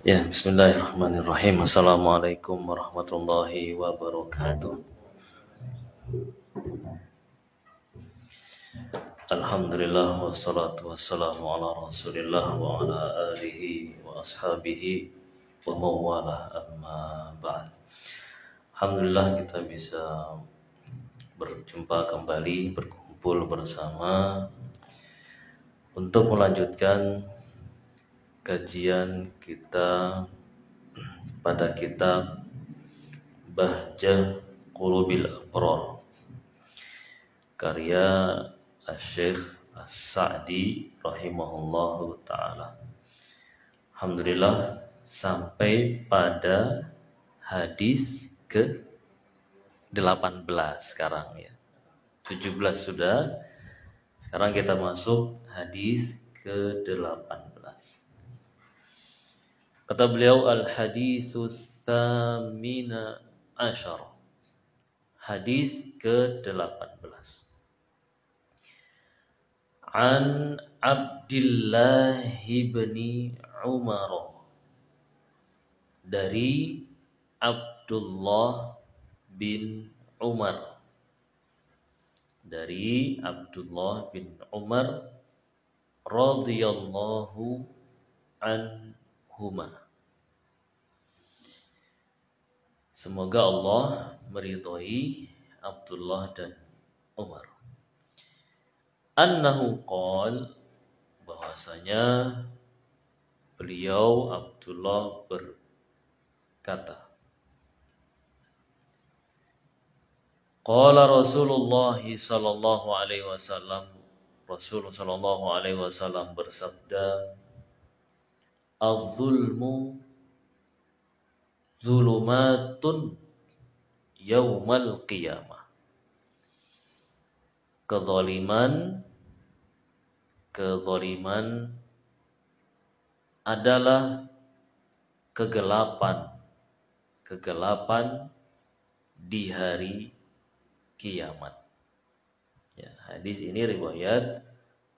Ya, bismillahirrahmanirrahim. Assalamualaikum warahmatullahi wabarakatuh. Alhamdulillah wassalatu wassalamu ala Rasulillah wa ala alihi wa ashabihi wa mawalah amma ba'd. Alhamdulillah kita bisa berjumpa kembali, berkumpul bersama untuk melanjutkan kajian kita pada kitab Bahjah Qulubil Abrar karya Asy-Syaikh As-Sa'di rahimahullahu taala. Alhamdulillah sampai pada hadis ke-18 sekarang ya. 17 sudah. Sekarang kita masuk hadis ke-18. Kata beliau al-haditsus tsamina asyara. Hadis ke-18. An Abdullah bin Umar. Dari Abdullah bin Umar. Dari Abdullah bin Umar radhiyallahu anhuma. Semoga Allah meridhai Abdullah dan Umar. Annahu qol, bahwasanya beliau Abdullah berkata, qala Rasulullah sallallahu alaihi wasallam, Rasul sallallahu alaihi wasallam bersabda, az-zulmu zulumatun yaumal qiyamah. Kezaliman adalah kegelapan di hari kiamat. Ya, hadis ini riwayat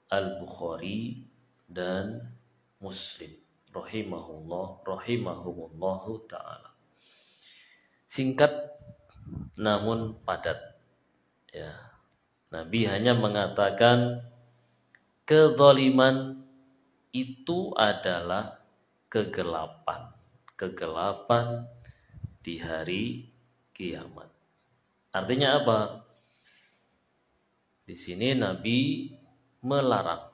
Al-Bukhari dan Muslim rahimahumullahu taala. Singkat namun padat. Ya. Nabi hanya mengatakan kezaliman itu adalah kegelapan di hari kiamat. Artinya apa? Di sini Nabi melarang.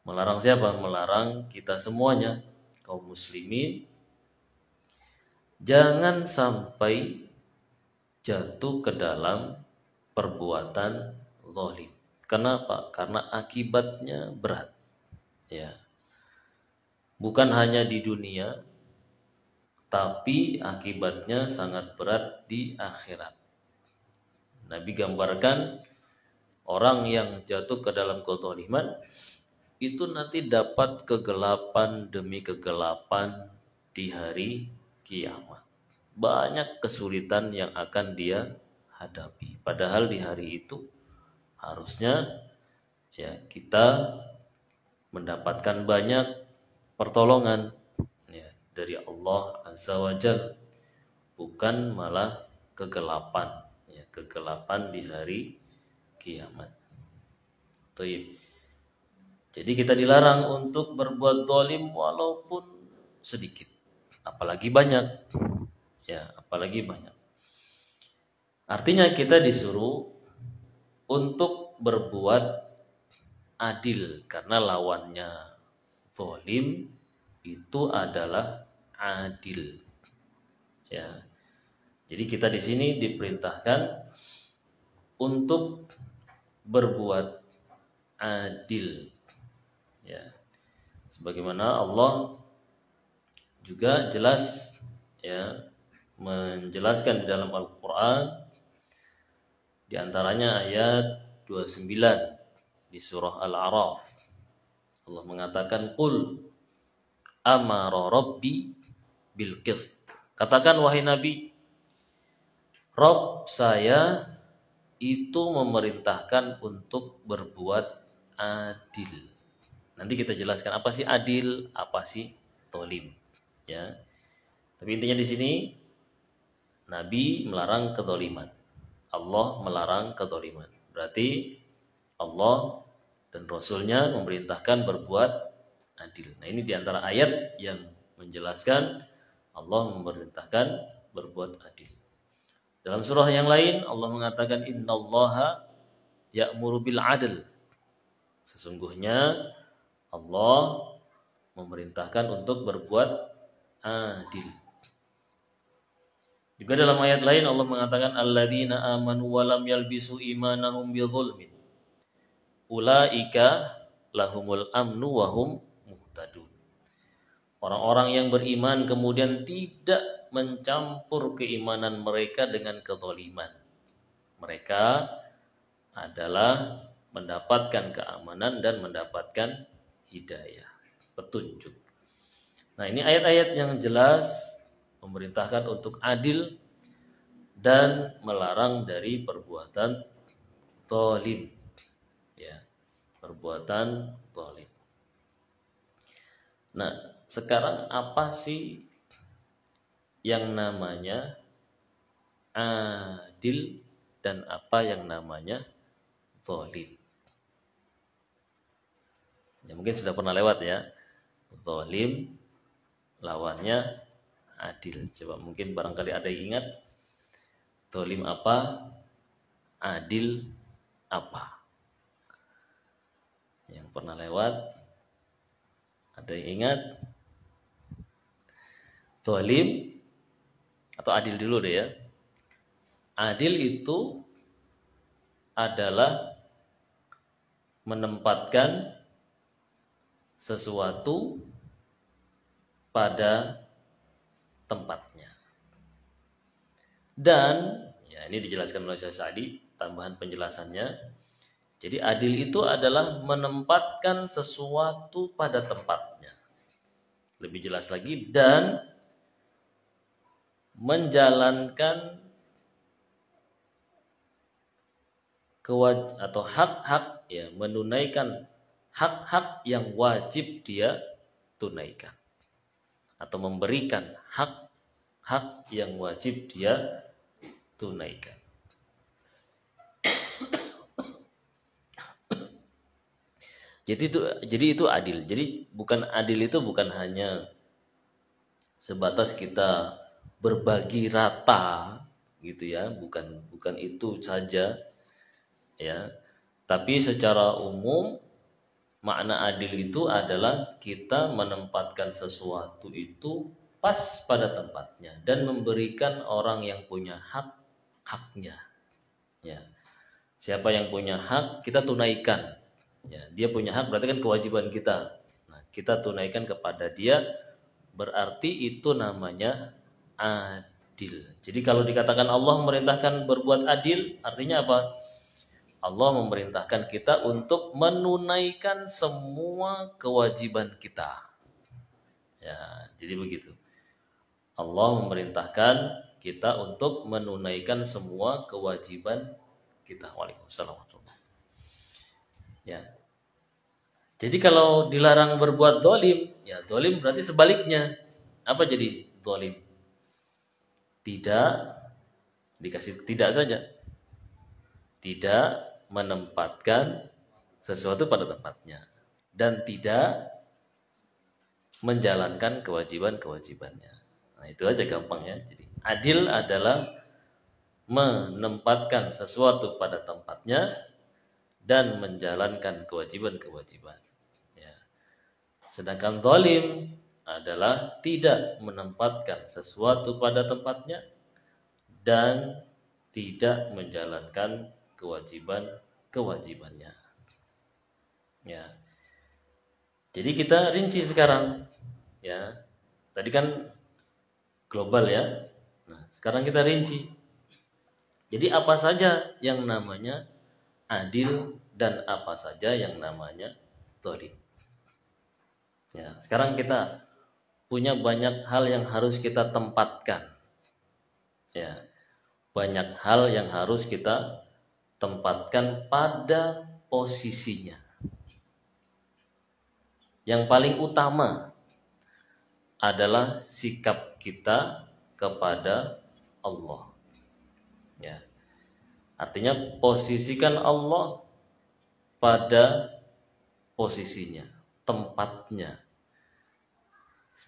Melarang siapa? Melarang kita semuanya, kaum muslimin, jangan sampai jatuh ke dalam perbuatan zalim. Kenapa? Karena akibatnya berat. Ya. Bukan hanya di dunia, tapi akibatnya sangat berat di akhirat. Nabi gambarkan orang yang jatuh ke dalam kezaliman itu nanti dapat kegelapan demi kegelapan di hari kiamat. Banyak kesulitan yang akan dia hadapi. Padahal di hari itu harusnya ya kita mendapatkan banyak pertolongan ya dari Allah Azza wa Jalla, bukan malah kegelapan ya, kegelapan di hari kiamat. Jadi kita dilarang untuk berbuat zalim walaupun sedikit, apalagi banyak. Ya, apalagi banyak. Artinya kita disuruh untuk berbuat adil karena lawannya zalim itu adalah adil. Ya. Jadi kita di sini diperintahkan untuk berbuat adil. Ya. Sebagaimana Allah juga jelas ya menjelaskan di dalam Al-Qur'an, di antaranya ayat 29 di surah Al-A'raf. Allah mengatakan qul amara rabbi bil qist. Katakan wahai Nabi, Rabb saya itu memerintahkan untuk berbuat adil. Nanti kita jelaskan apa sih adil, apa sih zalim. Ya. Tapi intinya di sini Nabi melarang kedzaliman. Allah melarang kedzaliman. Berarti Allah dan Rasulnya memerintahkan berbuat adil. Nah ini diantara ayat yang menjelaskan Allah memerintahkan berbuat adil. Dalam surah yang lain Allah mengatakan innallaha ya'muru bil adl. Sesungguhnya Allah memerintahkan untuk berbuat adil. Juga dalam ayat lain Allah mengatakan alladzina amanu wa lam yalbisu imanahum bidzulmin ulaika lahumul amnu wa hum muhtadun. Orang-orang yang beriman kemudian tidak mencampur keimanan mereka dengan kezaliman. Mereka adalah mendapatkan keamanan dan mendapatkan hidayah, petunjuk. Nah, ini ayat-ayat yang jelas memerintahkan untuk adil dan melarang dari perbuatan zalim. Ya, perbuatan zalim. Nah, sekarang apa sih yang namanya adil dan apa yang namanya zalim? Ya, mungkin sudah pernah lewat ya. Zalim lawannya adil. Coba mungkin barangkali ada yang ingat zalim apa, adil apa? Yang pernah lewat, ada yang ingat? Zalim atau adil dulu deh ya. Adil itu adalah menempatkan sesuatu pada tempatnya. Dan ya ini dijelaskan oleh Syekh Sa'di, tambahan penjelasannya. Jadi adil itu adalah menempatkan sesuatu pada tempatnya. Lebih jelas lagi, dan menjalankan atau hak-hak, ya, menunaikan hak-hak yang wajib dia tunaikan, atau memberikan hak-hak yang wajib dia tunaikan. Jadi itu adil. Jadi bukan adil itu bukan hanya sebatas kita berbagi rata gitu ya, bukan itu saja ya. Tapi secara umum makna adil itu adalah kita menempatkan sesuatu itu pas pada tempatnya dan memberikan orang yang punya hak haknya. Ya. Siapa yang punya hak kita tunaikan. Ya, dia punya hak berarti kan kewajiban kita. Nah, kita tunaikan kepada dia, berarti itu namanya adil. Jadi kalau dikatakan Allah memerintahkan berbuat adil, artinya apa? Allah memerintahkan kita untuk menunaikan semua kewajiban kita. Ya, jadi begitu. Allah memerintahkan kita untuk menunaikan semua kewajiban kita. Waalaikumsalam. Ya. Jadi kalau dilarang berbuat zalim, ya zalim berarti sebaliknya. Apa jadi zalim? Tidak dikasih tidak saja. Tidak menempatkan sesuatu pada tempatnya dan tidak menjalankan kewajiban-kewajibannya. Nah, itu aja gampang ya. Jadi adil adalah menempatkan sesuatu pada tempatnya dan menjalankan kewajiban-kewajiban. Ya. Sedangkan zalim adalah tidak menempatkan sesuatu pada tempatnya dan tidak menjalankan kewajiban-kewajibannya. Ya. Jadi kita rinci sekarang. Ya. Tadi kan global ya. Nah, sekarang kita rinci. Jadi apa saja yang namanya adil dan apa saja yang namanya zalim. Ya, sekarang kita punya banyak hal yang harus kita tempatkan. Ya. Banyak hal yang harus kita tempatkan pada posisinya. yang paling utama adalah sikap kita kepada Allah. Ya. Artinya posisikan Allah pada posisinya, tempatnya.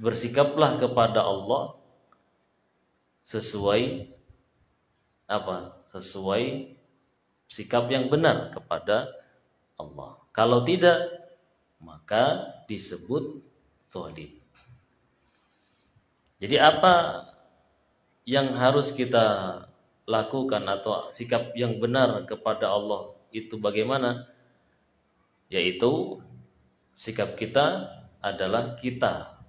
Bersikaplah kepada Allah sesuai apa? Sesuai sikap yang benar kepada Allah. Kalau tidak, maka disebut zalim. Jadi apa yang harus kita lakukan atau sikap yang benar kepada Allah itu bagaimana? Yaitu sikap kita adalah kita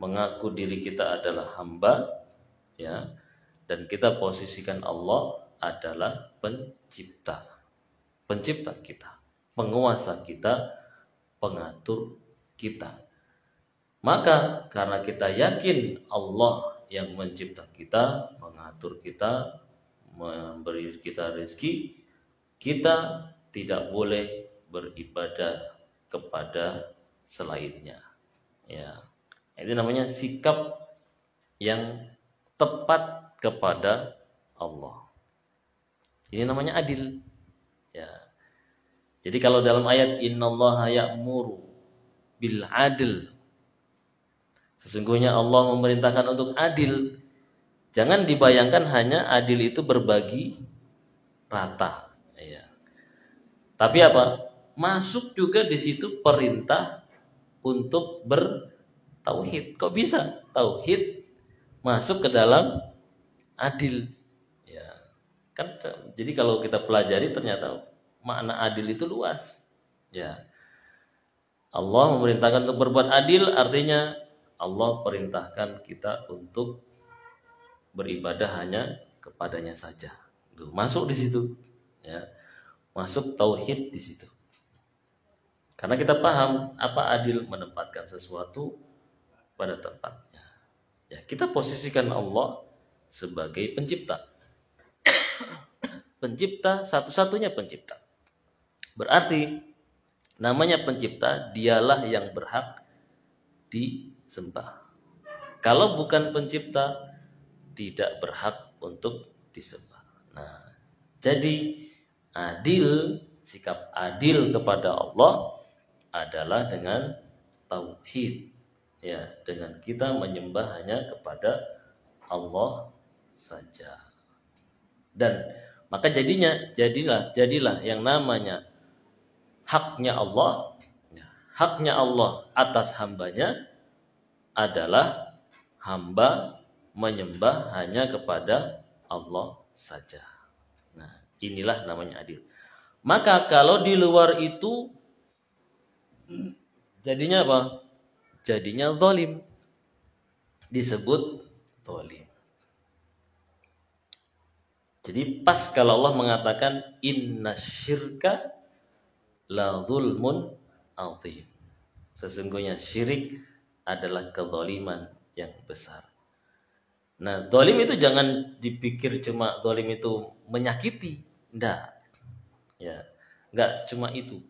mengaku diri kita adalah hamba, ya, dan kita posisikan Allah adalah pencipta kita, penguasa kita, pengatur kita. Maka karena kita yakin Allah yang mencipta kita, mengatur kita, memberi kita rezeki, kita tidak boleh beribadah kepada selainnya. Ya. Itu namanya sikap yang tepat kepada Allah. Ini namanya adil. Ya. Jadi kalau dalam ayat innallaha ya'muru bil adl, sesungguhnya Allah memerintahkan untuk adil. Jangan dibayangkan hanya adil itu berbagi rata. Ya. Tapi apa? Masuk juga di situ perintah untuk bertauhid. Kok bisa tauhid masuk ke dalam adil? Ya. Kan jadi kalau kita pelajari ternyata makna adil itu luas. Ya. Allah memerintahkan untuk berbuat adil, artinya Allah perintahkan kita untuk beribadah hanya kepadanya saja. Masuk di situ, ya. Masuk tauhid di situ. Karena kita paham apa adil, menempatkan sesuatu pada tempatnya. Ya, kita posisikan Allah sebagai pencipta. Pencipta, satu-satunya pencipta. Berarti namanya pencipta, dialah yang berhak disembah. Kalau bukan pencipta, tidak berhak untuk disembah. Nah, jadi adil, sikap adil kepada Allah adalah dengan tauhid, ya, dengan kita menyembah hanya kepada Allah saja. Dan maka jadilah yang namanya haknya Allah, haknya Allah atas hambanya adalah hamba menyembah hanya kepada Allah saja. Nah, inilah namanya adil. Maka kalau di luar itu jadinya apa? Jadinya zalim. Disebut zalim. Jadi pas kalau Allah mengatakan innasyirka la zulmun azim. Sesungguhnya syirik adalah kezaliman yang besar. Nah, zalim itu jangan dipikir cuma zalim itu menyakiti, enggak. Ya, enggak cuma itu.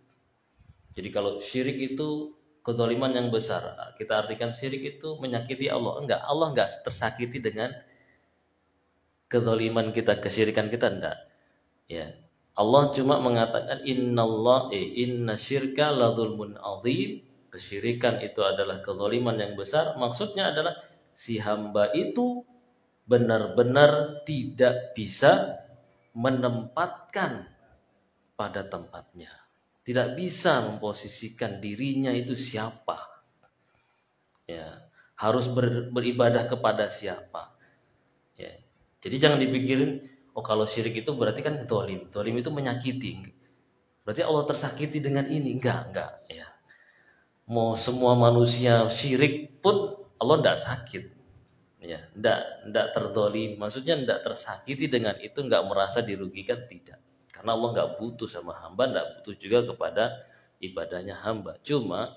Jadi kalau syirik itu kezaliman yang besar, kita artikan syirik itu menyakiti Allah. Enggak, Allah enggak tersakiti dengan kezaliman kita, kesyirikan kita, enggak. Ya. Allah cuma mengatakan inna syirka la zulmun azim. Kesyirikan itu adalah kezaliman yang besar. Maksudnya adalah si hamba itu benar-benar tidak bisa menempatkan pada tempatnya. Tidak bisa memposisikan dirinya itu siapa. Ya, harus beribadah kepada siapa. Ya. Jadi jangan dipikirin, oh kalau syirik itu berarti kan zalim. Zalim itu menyakiti. Berarti Allah tersakiti dengan ini. Enggak, ya. Mau semua manusia syirik pun Allah enggak sakit. Ya, enggak terzalim. Maksudnya enggak tersakiti dengan itu, enggak merasa dirugikan, tidak. Karena Allah enggak butuh sama hamba, enggak butuh juga kepada ibadahnya hamba. Cuma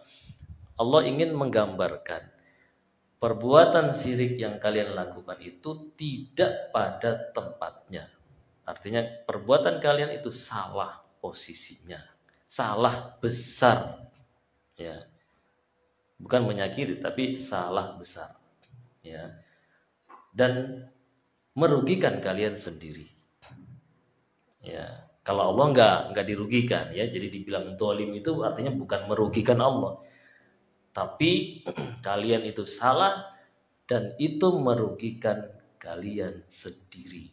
Allah ingin menggambarkan perbuatan syirik yang kalian lakukan itu tidak pada tempatnya. Artinya perbuatan kalian itu salah posisinya, salah besar. Ya. bukan menyakiti, tapi salah besar, ya, dan merugikan kalian sendiri. Ya, kalau Allah nggak dirugikan, ya, jadi dibilang zalim itu artinya bukan merugikan Allah, tapi kalian itu salah dan itu merugikan kalian sendiri.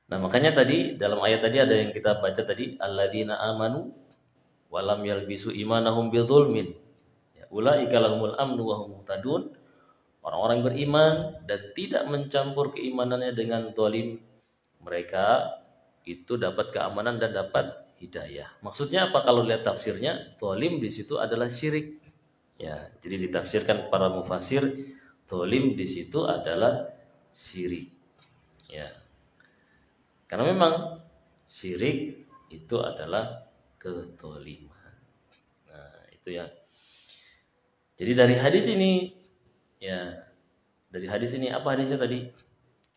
Nah, makanya tadi dalam ayat tadi ada yang kita baca tadi, alladzina amanu walam yalbisu imanahum bidzulmin. Ya, ulaika lahumul amnu wa hum muhtadun. Orang-orang beriman dan tidak mencampur keimanannya dengan zalim, mereka itu dapat keamanan dan dapat hidayah. Maksudnya apa kalau lihat tafsirnya? Zalim di situ adalah syirik. Ya, jadi ditafsirkan para mufasir, zalim di situ adalah syirik. Ya. Karena memang syirik itu adalah kezaliman. Nah, itu ya. Jadi dari hadis ini, ya, dari hadis ini apa hadisnya tadi?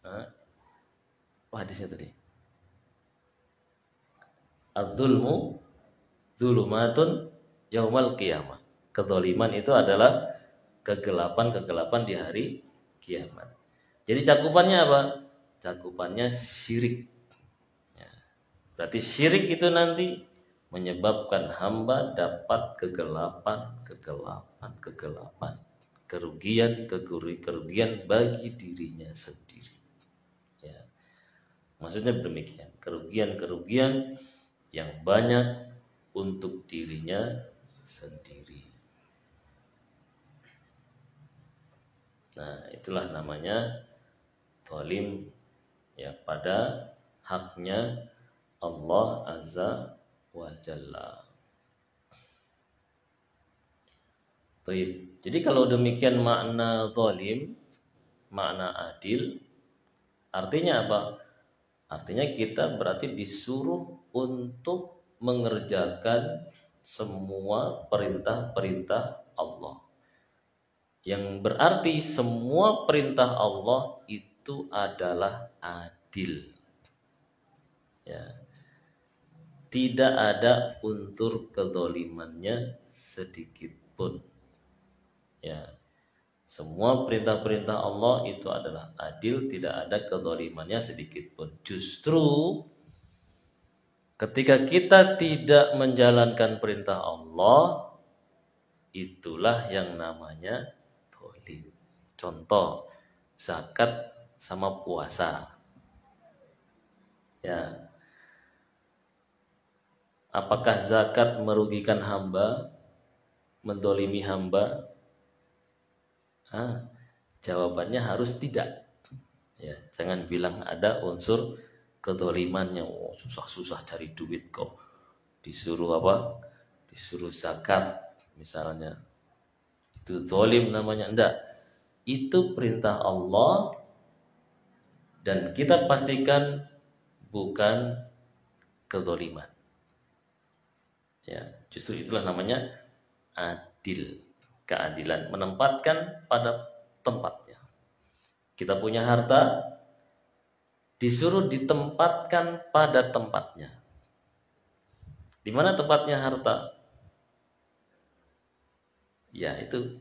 Apa hadisnya tadi? Adzulmu dzulumatun yaumal qiyamah. Kezaliman itu adalah kegelapan-kegelapan di hari kiamat. Jadi cakupannya apa? Cakupannya syirik. Ya. Berarti syirik itu nanti menyebabkan hamba dapat kegelapan, kerugian bagi dirinya sendiri. Ya. Maksudnya demikian, kerugian yang banyak untuk dirinya sendiri. Nah, itulah namanya zalim, ya, pada haknya Allah Azza wa Jalla. Baik. Jadi kalau demikian makna zalim, makna adil, artinya apa? Artinya kita berarti disuruh untuk mengerjakan semua perintah-perintah Allah. Yang berarti semua perintah Allah itu adalah adil. Ya. Tidak ada unsur kezalimannya sedikit pun. Ya. Semua perintah-perintah Allah itu adalah adil, tidak ada kezalimannya sedikit pun. Justru ketika kita tidak menjalankan perintah Allah, itulah yang namanya zalim. Contoh, zakat sama puasa. Ya. Apakah zakat merugikan hamba, mendolimi hamba? Jawabannya harus tidak. Ya, jangan bilang ada unsur kezalimannya. Oh, susah-susah cari duit kok. Disuruh apa? Disuruh zakat misalnya. Itu zalim namanya. Enggak. Itu perintah Allah dan kita pastikan bukan kezaliman. Ya, justru itulah namanya adil, keadilan, menempatkan pada tempatnya. Kita punya harta, disuruh ditempatkan pada tempatnya. Di mana tempatnya harta? Ya, itu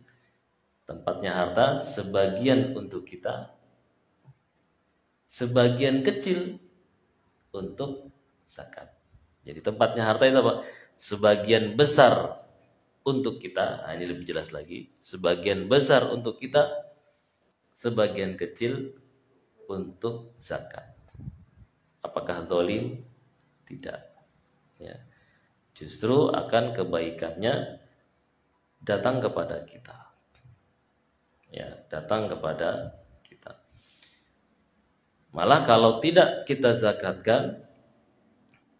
tempatnya harta sebagian untuk kita, sebagian kecil untuk zakat. Jadi tempatnya harta itu apa? Sebagian besar untuk kita, nah ini lebih jelas lagi, sebagian besar untuk kita, sebagian kecil untuk zakat. Apakah zalim? Tidak. Ya. Justru akan kebaikannya datang kepada kita. Ya, datang kepada kita. Malah kalau tidak kita zakatkan,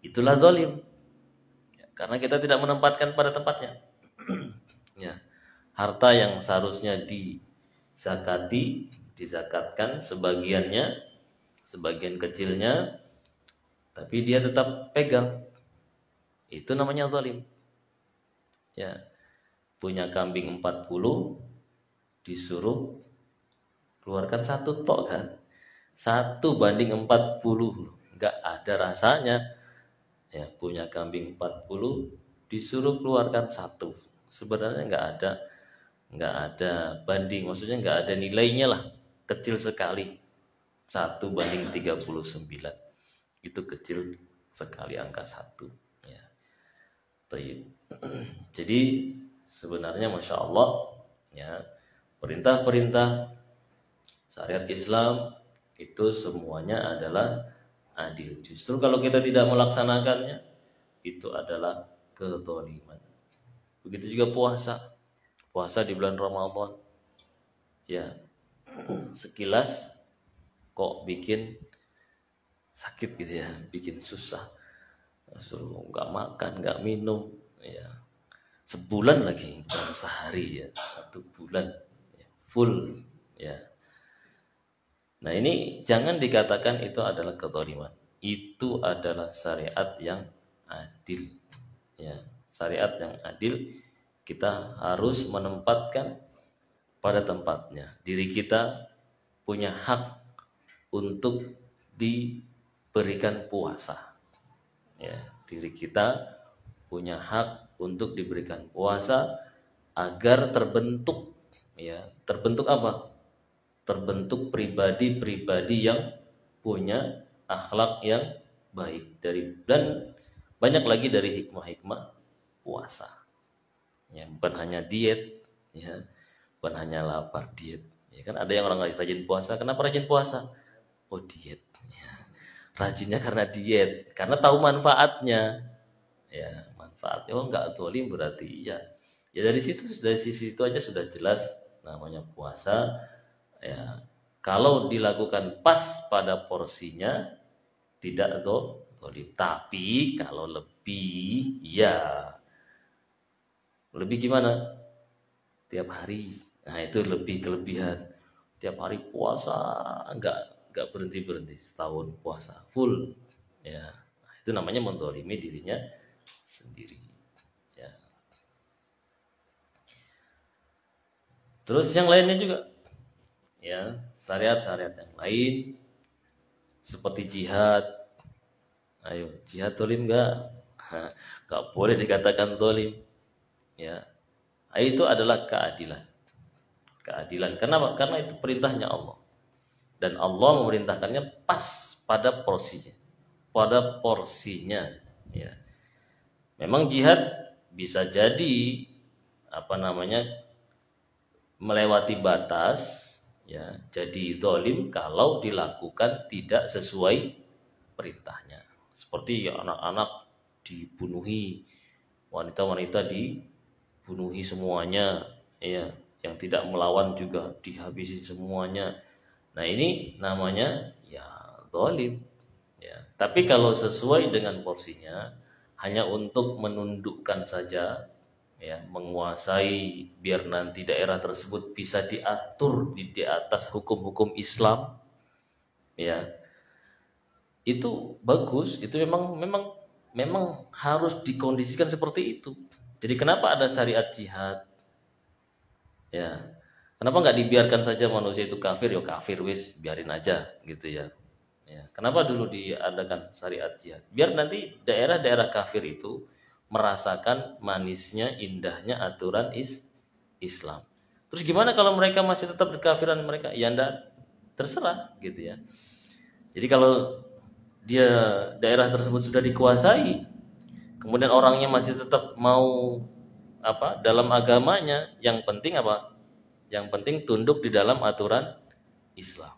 itulah zalim. Karena kita tidak menempatkan pada tempatnya. Ya. Harta yang seharusnya dizakati, dizakatkan sebagiannya, sebagian kecilnya, tapi dia tetap pegang. Itu namanya zalim. Ya. Punya kambing 40, disuruh keluarkan 1 tok kan. 1 banding 40, enggak ada rasanya. Ya, punya kambing 40 disuruh keluarkan satu. Sebenarnya nggak ada banding, maksudnya nggak ada nilainya lah, kecil sekali. 1/39 itu kecil sekali angka 1 ya. Jadi sebenarnya Masya Allah ya, perintah-perintah syariat Islam itu semuanya adalah adil. Justru kalau kita tidak melaksanakannya, itu adalah kezaliman. Begitu juga puasa di bulan Ramadan ya, sekilas kok bikin sakit gitu ya, bikin susah, suruh nggak makan nggak minum ya, sebulan lagi bukan sehari ya, 1 bulan ya, full ya. Nah ini jangan dikatakan itu adalah kezaliman, itu adalah syariat yang adil ya. Syariat yang adil, kita harus menempatkan pada tempatnya. Diri kita punya hak untuk diberikan puasa ya. Diri kita punya hak untuk diberikan puasa agar terbentuk ya. Terbentuk apa? Terbentuk pribadi-pribadi yang punya akhlak yang baik, dan banyak lagi dari hikmah-hikmah puasa ya, bukan hanya diet ya, bukan hanya lapar diet ya. Kan ada yang orang rajin puasa, kenapa rajin puasa? Oh diet ya. Rajinnya karena diet, karena tahu manfaatnya ya, manfaatnya. Oh enggak zalim berarti ya. Ya dari sisi itu aja sudah jelas namanya puasa ya. Kalau dilakukan pas pada porsinya tidak zalim. Tapi kalau lebih ya, lebih gimana? Tiap hari. Nah, itu lebih kelebihan. Tiap hari puasa, enggak berhenti setahun puasa full. Ya. Nah, itu namanya menzalimi dirinya sendiri. Ya. Terus yang lainnya juga. Ya, syariat-syariat yang lain seperti jihad. Ayo, jihad zalim enggak? Enggak boleh dikatakan zalim. Ya, itu adalah keadilan. Keadilan. Kenapa? Karena itu perintahnya Allah. Dan Allah memerintahkannya pas pada porsinya. Pada porsinya. Ya. Memang jihad bisa jadi melewati batas, ya, jadi zalim kalau dilakukan tidak sesuai perintahnya. Seperti ya, anak-anak dibunuhi, wanita-wanita dibunuhi semuanya, ya, yang tidak melawan juga dihabisi semuanya. Nah ini namanya ya zalim ya. Tapi kalau sesuai dengan porsinya, hanya untuk menundukkan saja ya, menguasai biar nanti daerah tersebut bisa diatur di atas hukum-hukum Islam ya, itu bagus. Itu memang harus dikondisikan seperti itu. Jadi kenapa ada syariat jihad? Ya, kenapa nggak dibiarkan saja manusia itu kafir, ya kafir wis, biarin aja gitu ya. Ya, kenapa dulu diadakan syariat jihad? Biar nanti daerah-daerah kafir itu merasakan manisnya, indahnya aturan Islam. Terus gimana kalau mereka masih tetap di kafiran mereka? Ya enggak, terserah gitu ya. Jadi kalau dia daerah tersebut sudah dikuasai, kemudian orangnya masih tetap mau dalam agamanya, yang penting apa? Yang penting tunduk di dalam aturan Islam.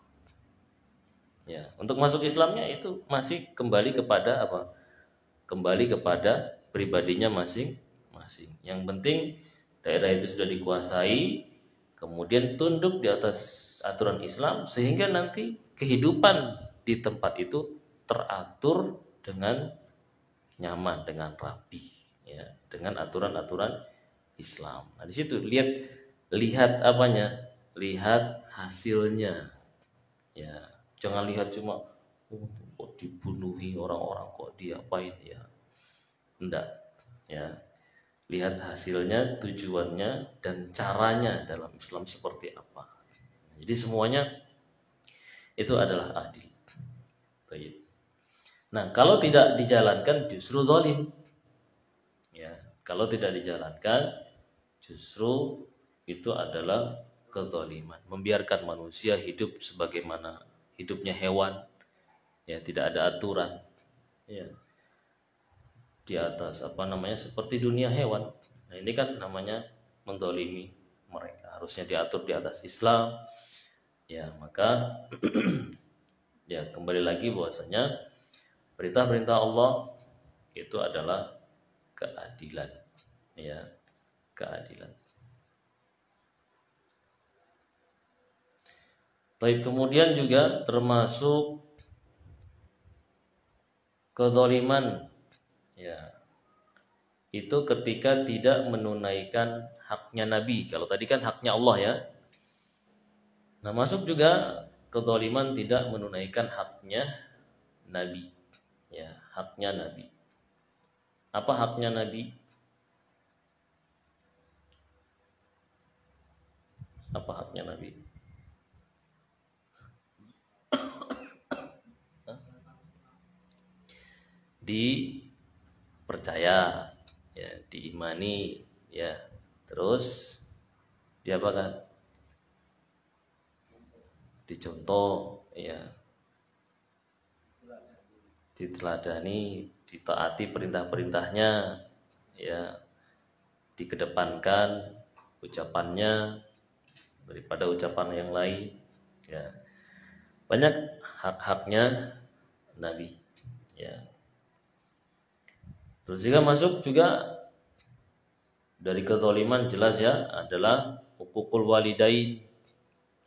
Ya, untuk masuk Islamnya itu masih kembali kepada apa? Kembali kepada pribadinya masing-masing. Yang penting daerah itu sudah dikuasai, kemudian tunduk di atas aturan Islam, sehingga nanti kehidupan di tempat itu teratur dengan nyaman, dengan rapi, ya, dengan aturan-aturan Islam. Nah, di situ lihat apanya? Lihat hasilnya. Ya, jangan lihat cuma kok dibunuhi orang-orang, kok diapain ya. Enggak, ya. Lihat hasilnya, tujuannya, dan caranya dalam Islam seperti apa. Jadi semuanya itu adalah adil. Baik. Nah, kalau tidak dijalankan justru zalim. Ya, Kalau tidak dijalankan, justru itu adalah kezaliman. Membiarkan manusia hidup sebagaimana hidupnya hewan, ya tidak ada aturan, ya di atas seperti dunia hewan. Nah ini kan namanya menzalimi mereka. Harusnya diatur di atas Islam, ya maka ya kembali lagi bahwasanya perintah-perintah Allah itu adalah keadilan, ya keadilan. Baik, kemudian juga termasuk kezaliman, ya itu ketika tidak menunaikan haknya Nabi. Kalau tadi kan haknya Allah ya. Nah masuk juga kezaliman tidak menunaikan haknya Nabi, ya haknya Nabi. Apa haknya Nabi? Apa haknya Nabi? Dipercaya, ya diimani, ya terus diapakan? Dicontoh, ya diteladani, ditaati perintah-perintahnya, ya dikedepankan ucapannya daripada ucapan yang lain, ya banyak hak-haknya Nabi, ya. Terus juga masuk juga dari kezaliman jelas ya adalah hukukul walidain,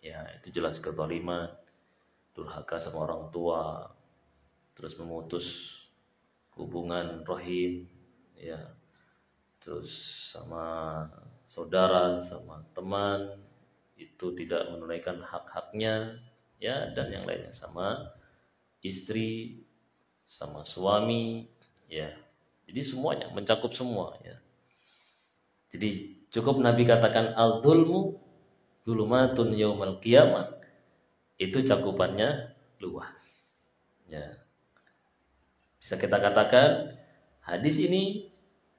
ya itu jelas kezaliman, durhaka sama orang tua, terus memutus hubungan rahim, ya terus sama saudara, sama teman itu tidak menunaikan hak-haknya, ya dan yang lainnya, sama istri, sama suami, ya jadi semuanya mencakup semua, ya. Jadi cukup Nabi katakan al-dzulmu dzulumatun yaumal qiyamah, itu cakupannya luas, ya. Bisa kita katakan hadis ini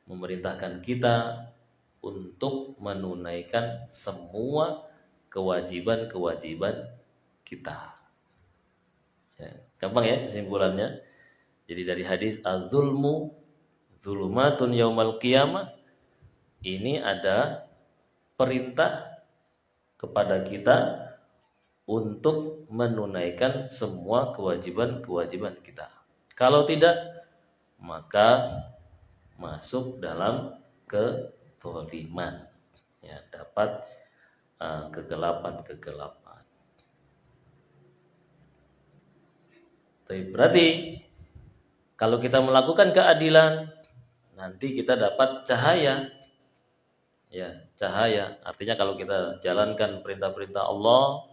memerintahkan kita untuk menunaikan semua kewajiban-kewajiban kita. Ya, gampang ya kesimpulannya. Jadi dari hadis az-zulmu dzulumatun yaumal qiyamah, ini ada perintah kepada kita untuk menunaikan semua kewajiban-kewajiban kita. Kalau tidak, maka masuk dalam kezaliman, ya dapat kegelapan-kegelapan. Berarti kalau kita melakukan keadilan, nanti kita dapat cahaya, ya cahaya. Artinya kalau kita jalankan perintah-perintah Allah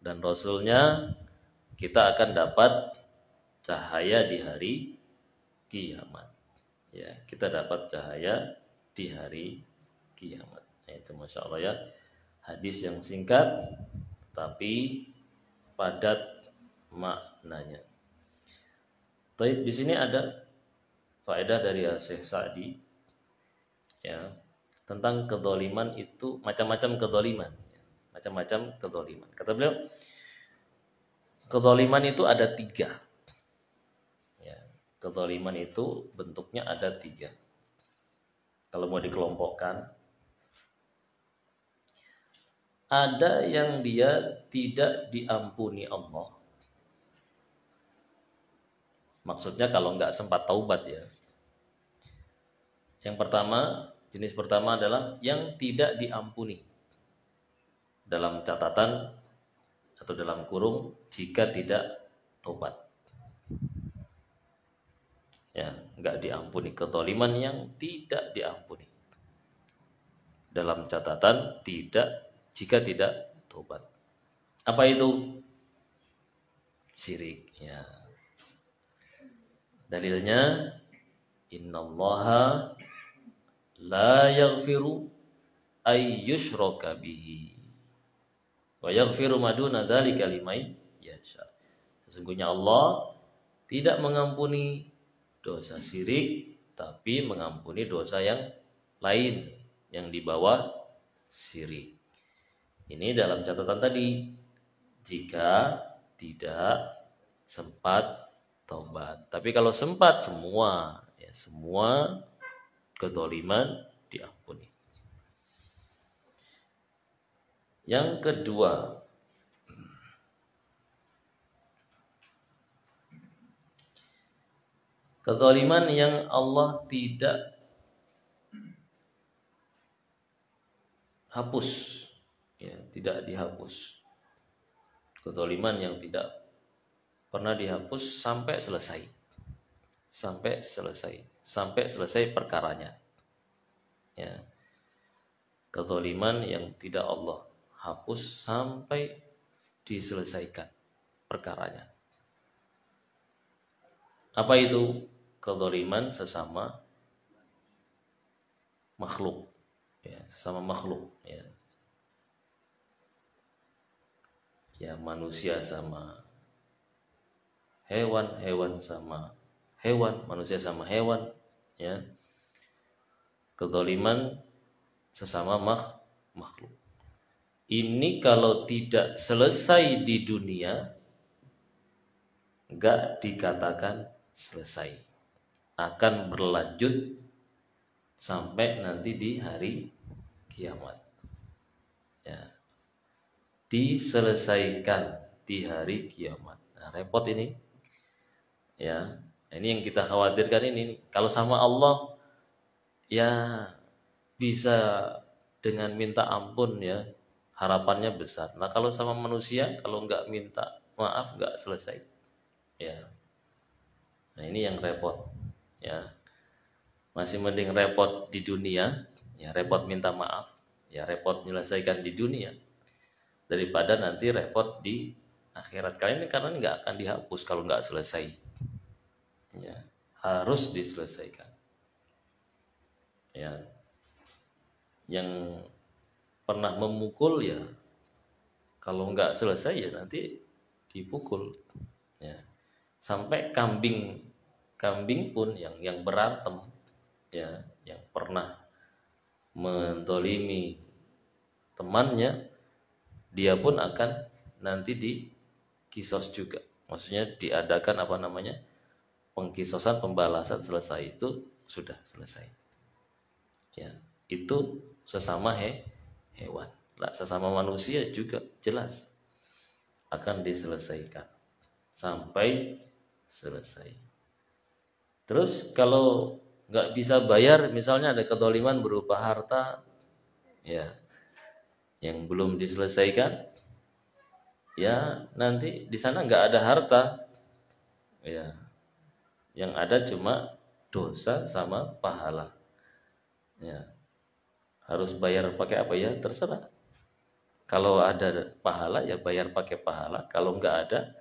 dan Rasulnya, kita akan dapat cahaya di hari kiamat. Ya, kita dapat cahaya di hari kiamat. Nah, itu masya Allah ya, hadis yang singkat tapi padat maknanya. Baik, di sini ada faedah dari Syekh Sa'di, ya tentang kezaliman itu macam-macam kezaliman, macam-macam kezaliman. Kata beliau, kezaliman itu ada 3. Kezaliman itu bentuknya ada 3. Kalau mau dikelompokkan, ada yang dia tidak diampuni Allah. Maksudnya kalau nggak sempat taubat ya. Yang pertama, jenis pertama adalah yang tidak diampuni. Dalam catatan atau dalam kurung jika tidak taubat. Ya, enggak diampuni, kezaliman yang tidak diampuni. Dalam catatan tidak jika tidak tobat. Apa itu? Syirik, ya. Dalilnya innallaha la yaghfiru ay yushraka bihi wa yaghfiru ma duna dzalika liman yasha. Sesungguhnya Allah tidak mengampuni dosa syirik tapi mengampuni dosa yang lain yang di bawah syirik. Ini dalam catatan tadi, jika tidak sempat taubat. Tapi kalau sempat semua, ya semua kezaliman diampuni. Yang kedua, kezaliman yang Allah tidak hapus, ya, tidak dihapus. Kezaliman yang tidak pernah dihapus sampai selesai. Sampai selesai perkaranya. Ya. Kezaliman yang tidak Allah hapus sampai diselesaikan perkaranya. Apa itu? Kezaliman sesama makhluk, ya, sesama makhluk, ya. Ya, manusia sama hewan, hewan sama hewan, manusia sama hewan, ya. Kezaliman sesama makhluk. Ini kalau tidak selesai di dunia, enggak dikatakan selesai. Akan berlanjut sampai nanti di hari kiamat. Ya. Diselesaikan di hari kiamat. Nah, repot ini. Ya, ini yang kita khawatirkan ini. Kalau sama Allah, ya bisa dengan minta ampun, ya, harapannya besar. Nah, kalau sama manusia, kalau nggak minta maaf, nggak selesai. Ya. Nah, ini yang repot. Ya. Masih mending repot di dunia, ya, repot minta maaf, ya, repot menyelesaikan di dunia, daripada nanti repot di akhirat. Kali ini karena nggak akan dihapus kalau nggak selesai. Ya, harus diselesaikan. Ya, yang pernah memukul, ya, kalau nggak selesai ya nanti dipukul. Ya, sampai kambing pun yang berantem, ya, yang pernah mendolimi temannya, dia pun akan nanti dikisos juga. Maksudnya diadakan pengkisosan, pembalasan, selesai itu sudah selesai. Ya, itu sesama hewan. Nah, sesama manusia juga jelas akan diselesaikan sampai selesai. Terus kalau nggak bisa bayar, misalnya ada kezaliman berupa harta, ya, yang belum diselesaikan, ya nanti di sana nggak ada harta, ya, yang ada cuma dosa sama pahala. Ya, harus bayar pakai apa, ya terserah. Kalau ada pahala ya bayar pakai pahala, kalau nggak ada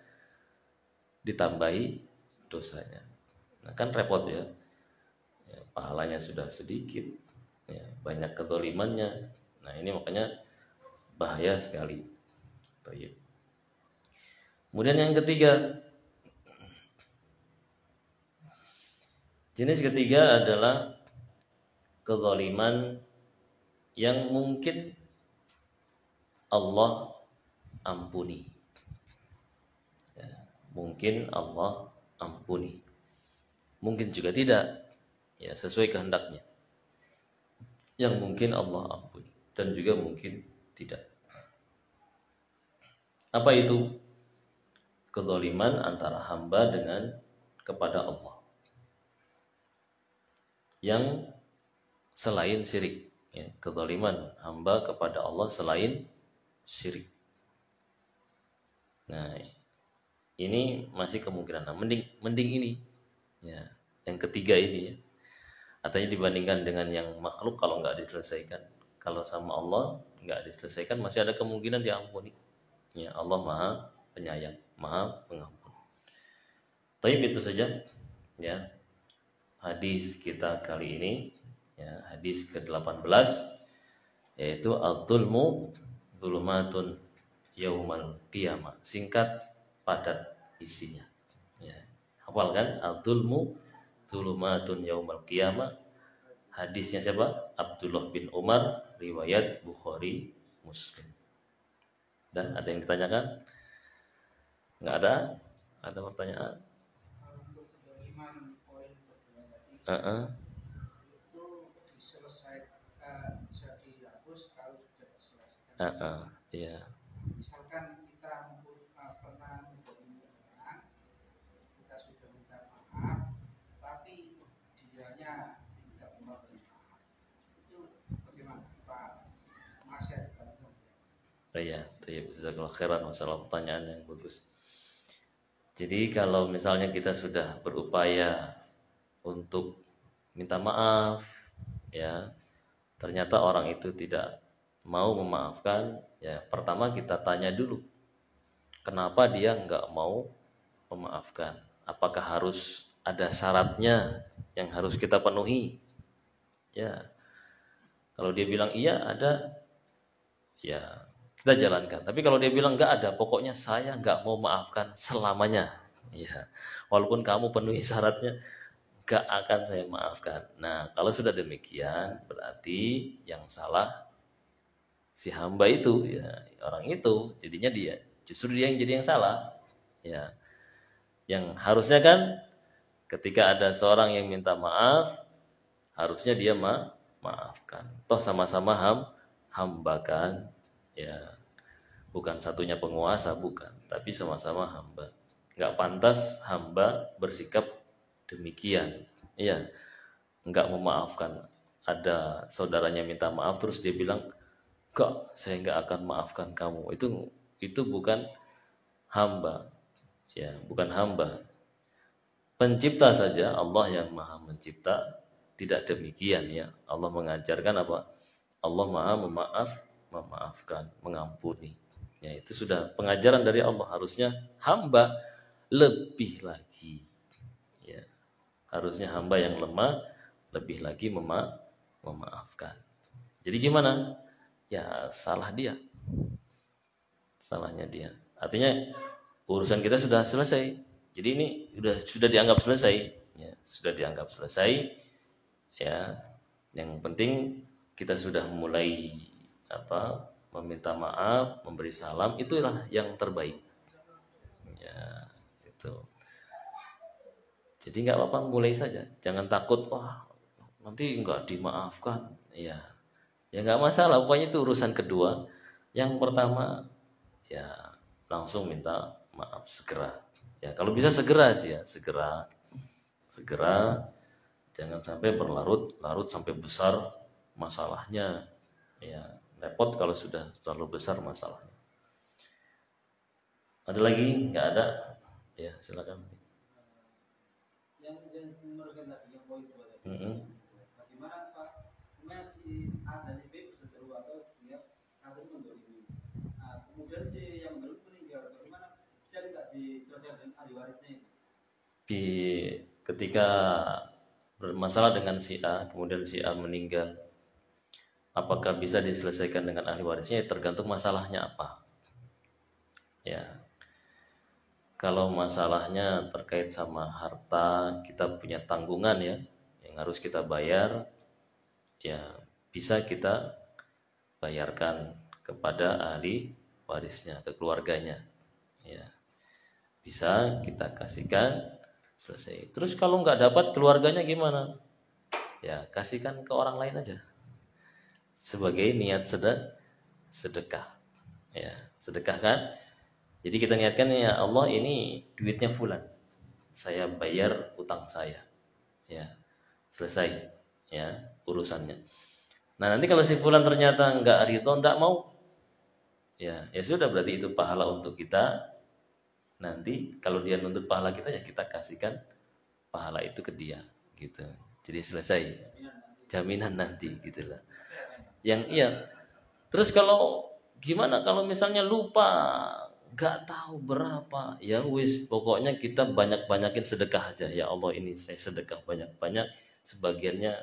ditambahi dosanya. Nah, kan repot, ya. Ya, pahalanya sudah sedikit, ya, banyak kezalimannya. Nah, ini makanya bahaya sekali. Baik. Kemudian yang ketiga, jenis ketiga adalah kezaliman yang mungkin Allah ampuni. Ya, mungkin Allah ampuni. Mungkin juga tidak, ya, sesuai kehendaknya. Yang mungkin Allah ampuni dan juga mungkin tidak. Apa itu? Kezaliman antara hamba dengan kepada Allah yang selain syirik, ya, kezaliman hamba kepada Allah selain syirik. Nah, ini masih kemungkinan. Nah, mending ini, ya, yang ketiga ini, ya. Artinya dibandingkan dengan yang makhluk, kalau nggak diselesaikan, kalau sama Allah nggak diselesaikan, masih ada kemungkinan diampuni. Ya, Allah Maha Penyayang, Maha Pengampun. Tapi itu saja, ya, hadis kita kali ini, ya, hadis ke-18, yaitu al-zulmu zulumatun yaumal qiyamah. Singkat, padat isinya. Ya, hafal kan? Al-zulmu Zulumatun yaumal qiyamah. Hadisnya siapa? Abdullah bin Umar, riwayat Bukhari, Muslim. Dan ada yang ditanyakan? Enggak ada? Ada pertanyaan? Untuk kedoliman poin kedua tadi, itu diselesaikan, bisa dihapus kalau sudah diselesaikan. Iya. Misalkan kita pernah menjadi orang, kita sudah minta maaf, tapi dianya tidak mau beri maaf, itu bagaimana Pak Masyad? Iya, jazakallahu khairan, masalah pertanyaan yang bagus. Jadi kalau misalnya kita sudah berupaya untuk minta maaf, ya, ternyata orang itu tidak mau memaafkan, ya, pertama kita tanya dulu, kenapa dia nggak mau memaafkan? Apakah harus ada syaratnya yang harus kita penuhi? Ya, kalau dia bilang iya ada, ya kita jalankan. Tapi kalau dia bilang nggak ada, pokoknya saya nggak mau maafkan selamanya. Ya, walaupun kamu penuhi syaratnya, nggak akan saya maafkan. Nah, kalau sudah demikian, berarti yang salah si hamba itu, ya orang itu, jadinya dia, justru dia yang jadi yang salah. Ya, yang harusnya kan ketika ada seorang yang minta maaf, harusnya dia maafkan. Toh sama-sama hamba kan, ya. Bukan satunya penguasa, bukan, tapi sama-sama hamba. Nggak pantas hamba bersikap demikian. Iya, nggak memaafkan. Ada saudaranya minta maaf terus dia bilang, "Kok saya nggak akan maafkan kamu." Itu bukan hamba. Ya, bukan hamba. Pencipta saja, Allah yang Maha Mencipta, tidak demikian ya. Allah mengajarkan apa? Allah Maha memaafkan, mengampuni. Ya, itu sudah pengajaran dari Allah. Harusnya hamba lebih lagi. Ya, harusnya hamba yang lemah lebih lagi memaafkan. Jadi gimana? Ya salah dia. Salahnya dia. Artinya urusan kita sudah selesai. Jadi ini sudah dianggap selesai. Ya, sudah dianggap selesai. Ya, yang penting kita sudah mulai meminta maaf, memberi salam, itulah yang terbaik. Ya, itu. Jadi nggak apa-apa, mulai saja. Jangan takut, wah nanti nggak dimaafkan. Ya, ya nggak masalah. Pokoknya itu urusan kedua. Yang pertama, ya langsung minta maaf segera. Ya kalau bisa segera sih ya, segera. Jangan sampai berlarut-larut sampai besar masalahnya. Ya, repot kalau sudah terlalu besar masalahnya. Ada lagi? Nggak ada? Ya, silakan. Yang meneruskan tadi yang poin dua tadi. Bagaimana Pak? Si A dan si B berseteru atau dia saling mendolimi. Kemudian si yang baru meninggal, bagaimana bisa tidak diselesaikan dengan ahli warisnya? Ketika bermasalah dengan si A, kemudian si A meninggal, apakah bisa diselesaikan dengan ahli warisnya? Tergantung masalahnya apa. Ya, kalau masalahnya terkait sama harta, kita punya tanggungan ya, yang harus kita bayar, ya bisa kita bayarkan kepada ahli warisnya, ke keluarganya. Ya, bisa kita kasihkan, selesai. Terus kalau nggak dapat keluarganya gimana? Ya kasihkan ke orang lain aja. Sebagai niat sedekah. Ya, sedekah kan? Jadi kita niatkan, ya Allah ini duitnya fulan, saya bayar utang saya. Ya, selesai ya urusannya. Nah nanti kalau si fulan ternyata nggak ridho, nggak mau, ya sudah, berarti itu pahala untuk kita. Nanti kalau dia nuntut pahala kita, ya kita kasihkan pahala itu ke dia, gitu. Jadi selesai, jaminan nanti, gitulah. Yang iya. Terus kalau gimana kalau misalnya lupa, nggak tahu berapa, ya wis, pokoknya kita banyak-banyakin sedekah aja. Ya Allah ini saya sedekah banyak-banyak, sebagiannya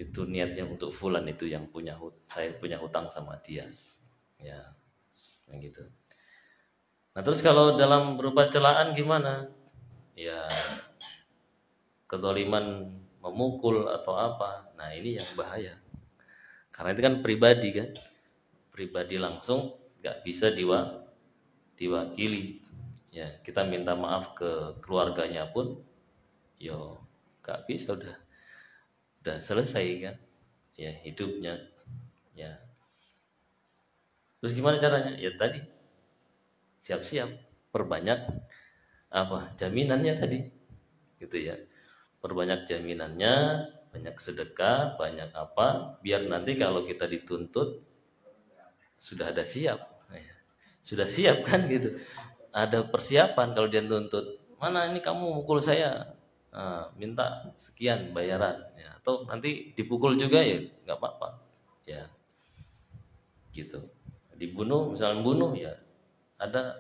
itu niatnya untuk fulan itu yang saya punya hutang sama dia. Ya, gitu. Nah terus kalau dalam berupa celaan gimana? Ya kezaliman memukul atau apa. Nah, ini yang bahaya. Karena itu kan pribadi kan. Pribadi langsung nggak bisa diwakili. Ya, kita minta maaf ke keluarganya pun yo nggak bisa, udah selesai kan. Ya, hidupnya. Ya. Terus gimana caranya? Ya tadi siap-siap, perbanyak apa? Jaminannya tadi. Gitu ya. Perbanyak jaminannya, banyak sedekah, banyak apa, biar nanti kalau kita dituntut sudah ada siap. Sudah siap kan gitu. Ada persiapan kalau dia nuntut. Mana ini kamu mukul saya? Nah, minta sekian bayaran ya. Atau nanti dipukul juga ya nggak apa-apa. Ya. Gitu. Dibunuh, misalnya bunuh ya ada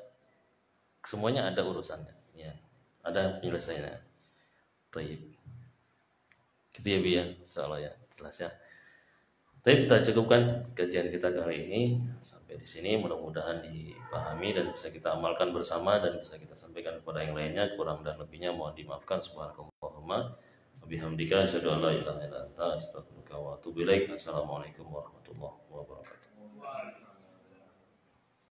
semuanya ada urusannya ya. Ada penyelesaiannya. Baik. Gitu ya Bi ya, insyaallah ya, jelas ya. Tapi kita cukupkan kajian kita kali ini sampai di sini. Mudah-mudahan dipahami dan bisa kita amalkan bersama dan bisa kita sampaikan kepada yang lainnya. Kurang dan lebihnya mohon dimaafkan. Subhanakallahumma wa bihamdika asyhadu an la ilaha illa anta astaghfiruka wa atubu ilaik. Assalamualaikum warahmatullahi wabarakatuh.